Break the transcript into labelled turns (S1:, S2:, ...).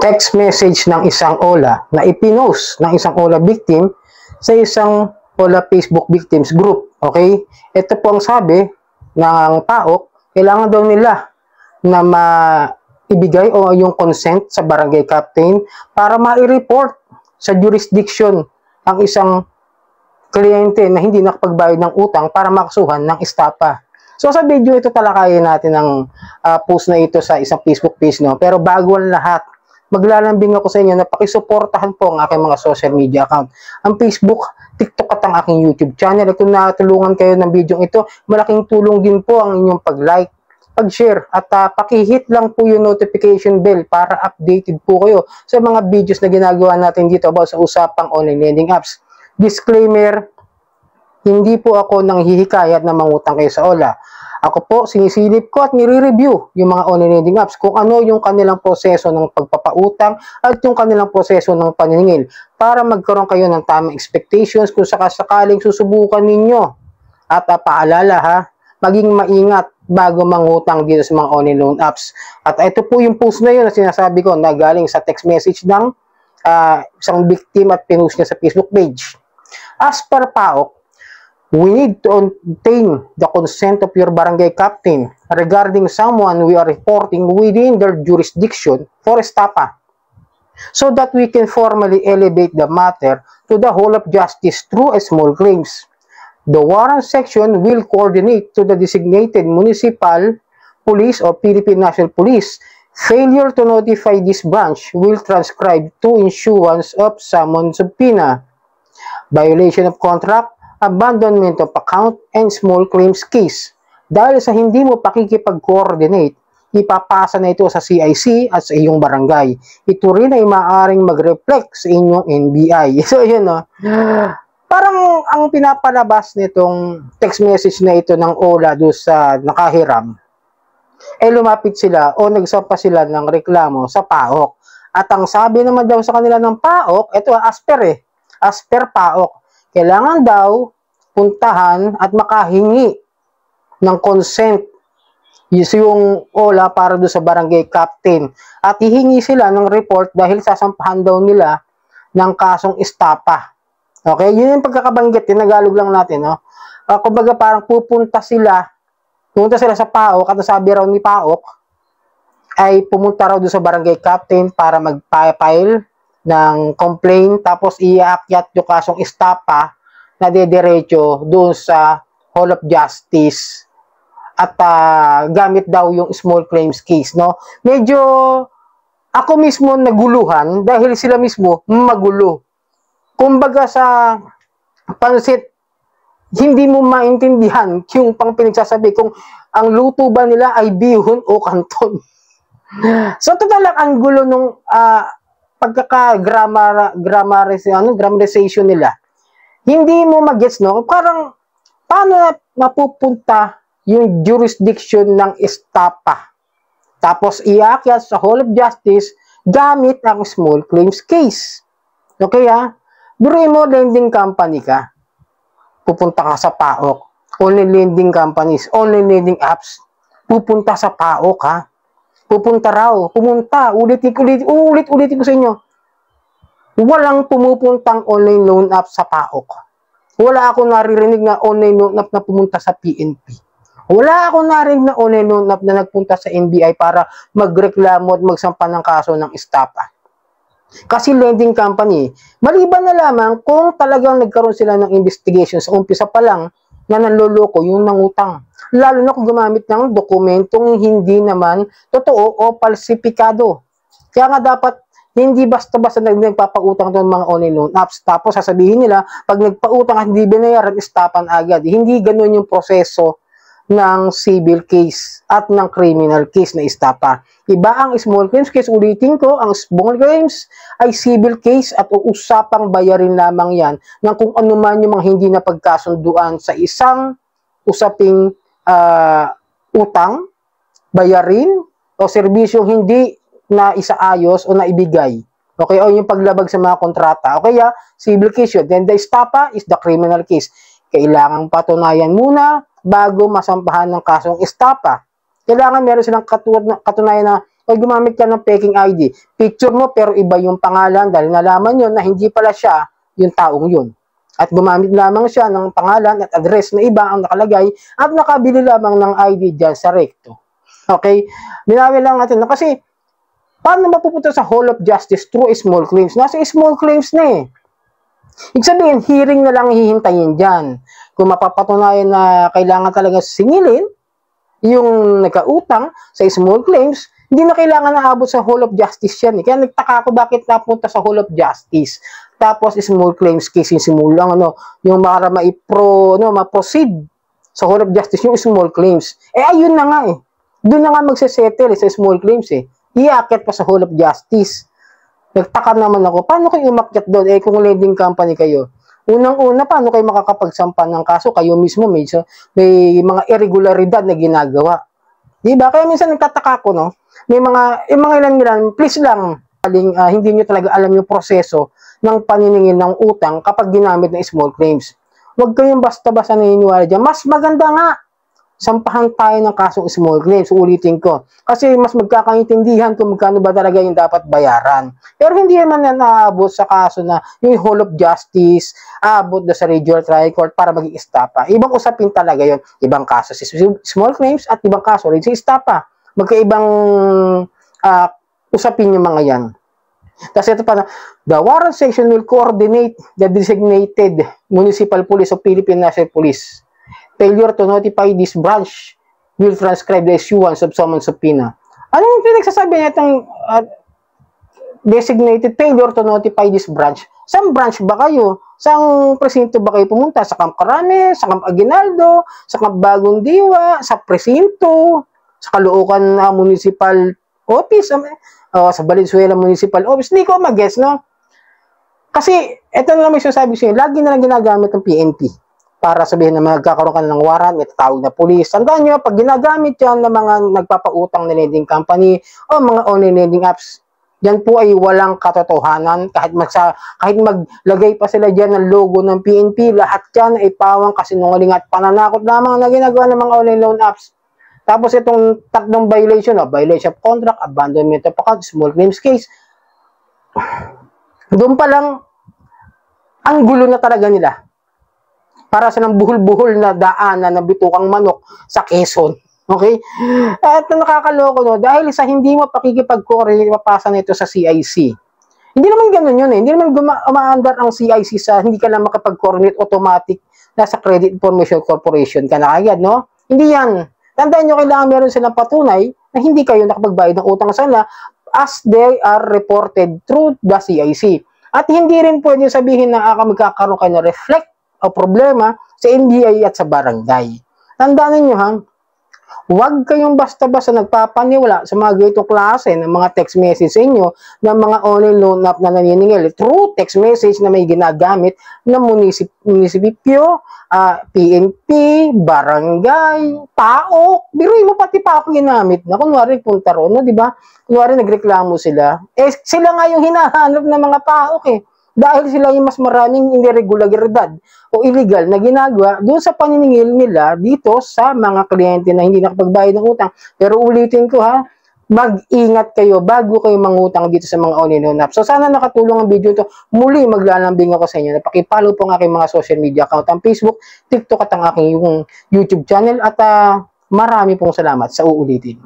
S1: text message ng isang OLA na ipinost ng isang OLA victim sa isang OLA Facebook victims group. Okay? Ito po ang sabi ng PAOK, kailangan daw nila na maibigay o yung consent sa barangay captain para ma-report sa jurisdiction ang isang kliyente na hindi nakapagbayad ng utang para makasuhan ng estapa. So sa video ito talakayin natin ang post na ito sa isang Facebook page, no? Pero bago ang lahat, maglalambing ako sa inyo na pakisuportahan po ang aking mga social media account. Ang Facebook, TikTok at ang aking YouTube channel. At kung natulungan kayo ng video ito, malaking tulong din po ang inyong pag-like, pag-share at pakihit lang po yung notification bell para updated po kayo sa mga videos na ginagawa natin dito about sa usapang online lending apps. Disclaimer, hindi po ako nang hihikayat na mangutang kayo sa OLA. Ako po, sinisilip ko at nire-review yung mga online lending apps kung ano yung kanilang proseso ng pagpapautang at yung kanilang proseso ng paniningil para magkaroon kayo ng tamang expectations kung sakasakaling susubukan ninyo. At paalala ha, maging maingat bago mangutang dito sa mga online loan apps. At ito po yung post na yun na sinasabi ko na galing sa text message ng isang victim at pinost niya sa Facebook page. As per PAOK, we need to obtain the consent of your barangay captain regarding someone we are reporting within their jurisdiction for estapa, so that we can formally elevate the matter to the whole of justice through a small claims. The warrant section will coordinate to the designated municipal police or Philippine National Police. Failure to notify this branch will transcribe to issuance of summons subpoena, violation of contract, abandonment of account, and small claims case. Dahil sa hindi mo pakikipag-coordinate, ipapasa na ito sa CIC at sa iyong barangay. Ito rin ay maaaring mag-reflect sa inyong NBI. So, yun, no? Parang ang pinapalabas nitong text message na ito ng OLA doon sa nakahiram, lumapit sila o nagsampa sila ng reklamo sa PAOK. At ang sabi naman daw sa kanila ng PAOK, ito as per PAOK, kailangan daw puntahan at makahingi ng consent yung OLA para doon sa barangay captain. At hihingi sila ng report dahil sasampahan daw nila ng kasong estapa. Okay? Yun yung pagkakabanggit, tinagalog lang natin. No? Kumbaga parang pupunta sila sa PAOK at sabi raw ni PAOK ay pumunta raw doon sa barangay captain para mag-file ng complaint, tapos iaakyat yung kasong estapa na dediretso doon sa Hall of Justice at gamit daw yung small claims case, no? Medyo ako mismo naguluhan dahil sila mismo magulo. Kumbaga sa pansit, hindi mo maintindihan yung pang pinagsasabi kung ang luto ba nila ay bihon o kanton. So totoo lang ang gulo nung grammarization nila. Hindi mo magets, no? Parang paano mapupunta yung jurisdiction ng estapa? Tapos iakyat sa Hall of Justice gamit ang small claims case. Okay, ha? Biruin mo, lending company ka. Pupunta ka sa PAOK. Online lending companies, online lending apps. Pupunta sa PAOK, ha? Pumunta, ulitin ko sa inyo. Walang pumupuntang online loan app sa PAOK. Wala akong naririnig na online loan app na pumunta sa PNP. Wala akong narinig na online loan app na nagpunta sa NBI para magreklamo at magsampa ng kaso ng estapa. Kasi lending company, maliban na lamang kung talagang nagkaroon sila ng investigation sa umpisa pa lang na nanloloko yung nangutang. Lalo na kung gumamit ng dokumentong hindi naman totoo o falsifikado. Kaya nga dapat hindi basta-basta nagpapautang ng mga online loan apps. Tapos sasabihin nila, pag nagpautang at hindi binayaran, istapan agad. Hindi ganun yung proseso ng civil case at ng criminal case na estapa. Iba ang small claims case, ulitin ko, ang small claims ay civil case at uusapang bayarin lamang yan ng kung ano man yung mga hindi na pagkasunduan sa isang usaping utang, bayarin, o serbisyong hindi na isaayos o naibigay. Okay, o yung paglabag sa mga kontrata. Okay, civil case yun. Then the estapa is the criminal case. Kailangang patunayan muna bago masampahan ng kasong estapa. Kailangan meron silang katunayan na o gumamit ka ng peking ID. Picture mo pero iba yung pangalan dahil nalaman nyo na hindi pala siya yung taong yun. At gumamit lamang siya ng pangalan at address na iba ang nakalagay at nakabili lamang ng ID dyan sa recto. Okay? Binawi lang natin na kasi paano mapupunta sa Hall of Justice through small claims? Nasa small claims na eh. Ibig sabihin, hearing na lang hihintayin dyan. Kung mapapatunayan na kailangan talaga singilin yung nagkautang sa small claims, hindi na kailangan na abot sa Hall of Justice yan. Kaya nagtaka ako bakit napunta sa Hall of Justice. Tapos small claims case yung simulang, yung para ma-proceed sa Hall of Justice yung small claims. Ayun na nga eh. Doon na nga magsesettle sa small claims eh. Iakit pa sa Hall of Justice. Nagtaka naman ako, paano kayo umakyat doon? Kung lending company kayo. Unang-una, paano kayo makakapagsampa ng kaso? Kayo mismo may mga irregularidad na ginagawa. Diba? Kaya minsan nagtataka ko, no? May mga ilan, please lang, hindi nyo talaga alam yung proseso ng paniningil ng utang kapag ginamit ng small claims. Huwag kayong basta-basta naniniwala dyan. Mas maganda nga, sampahan tayo ng kasong small claims. Ulitin ko. Kasi mas magkakaintindihan kung magkano ba talaga yung dapat bayaran. Pero hindi naman na naabot sa kaso na yung Hall of Justice, aabot na sa regional trial court para maging estapa. Ibang usapin talaga yun. Ibang kaso si small claims at ibang kaso rin si estapa. Magkaibang usapin yung mga yan. Kasi ito pa na, the warrant section will coordinate the designated municipal police of Philippine National Police. Failure to notify this branch will transcribe the issuance of summons subpoena. Ano yung pinagsasabi niya itong designated failure to notify this branch? Saan branch ba kayo? Saan presinto ba kayo pumunta? Sa Camp Carame, sa Camp Aguinaldo, sa Camp Bagong Diwa, sa presinto, sa Caloocan Municipal Office, sa Valenzuela Municipal Office? Hindi ko mag-guess, no? Kasi, ito na lang may sinasabi siya, lagi na lang ginagamit ng PNP para sabihin na magkakaroon ka ng warrant, may tatawag na police. Tandaan nyo, pag ginagamit yan ng mga nagpapautang na lending company o mga online lending apps, yan po ay walang katotohanan. Kahit maglagay pa sila dyan ng logo ng PNP, lahat yan ay pawang kasinungaling at pananakot lamang na ginagawa ng mga online loan apps. Tapos itong tatlong violation, violation of contract, abandonment of account, small claims case, doon pa lang, ang gulo na talaga nila. Para sa ng buhol-buhol na daanan ng bitukang manok sa Quezon. Okay? At nakakaloko, no? Dahil sa hindi mo pakikipag-coordinate, mapasa na ito sa CIC. Hindi naman ganun yun eh. Hindi naman umaandar ang CIC sa hindi ka lang makapag-coordinate automatic na sa Credit Information Corporation ka na agad, no? Hindi yan. Tandaan nyo, kailangan meron silang patunay na hindi kayo nakapagbayad ng utang sa kanila as they are reported through the CIC. At hindi rin pwede sabihin na magkakaroon kayo na reflect o problema sa NBI at sa barangay. Tandaan niyo ha, huwag kayong basta-basta nagpapaniwala sa mga ganitong klase ng mga text message sa inyo ng mga online loan app na naniningil. True text message na may ginagamit ng munisipyo, PNP, barangay, PAOK. Biruin mo pati PAOK ginamit na. Kunwari punta ron, no, di ba? Kunwari nagreklamo sila. Sila nga yung hinahanap ng mga PAOK eh. Dahil sila yung mas maraming irregularidad o illegal na ginagawa doon sa paniningil nila dito sa mga kliyente na hindi nakapagbayad ng utang. Pero ulitin ko ha, mag-ingat kayo bago kayo mangutang dito sa mga online loan apps. So sana nakatulong ang video ito. Muli maglalambing ako sa inyo. Napaki-follow po ang aking mga social media account, ang Facebook, TikTok at ang aking yung YouTube channel. At marami pong salamat sa uulitin.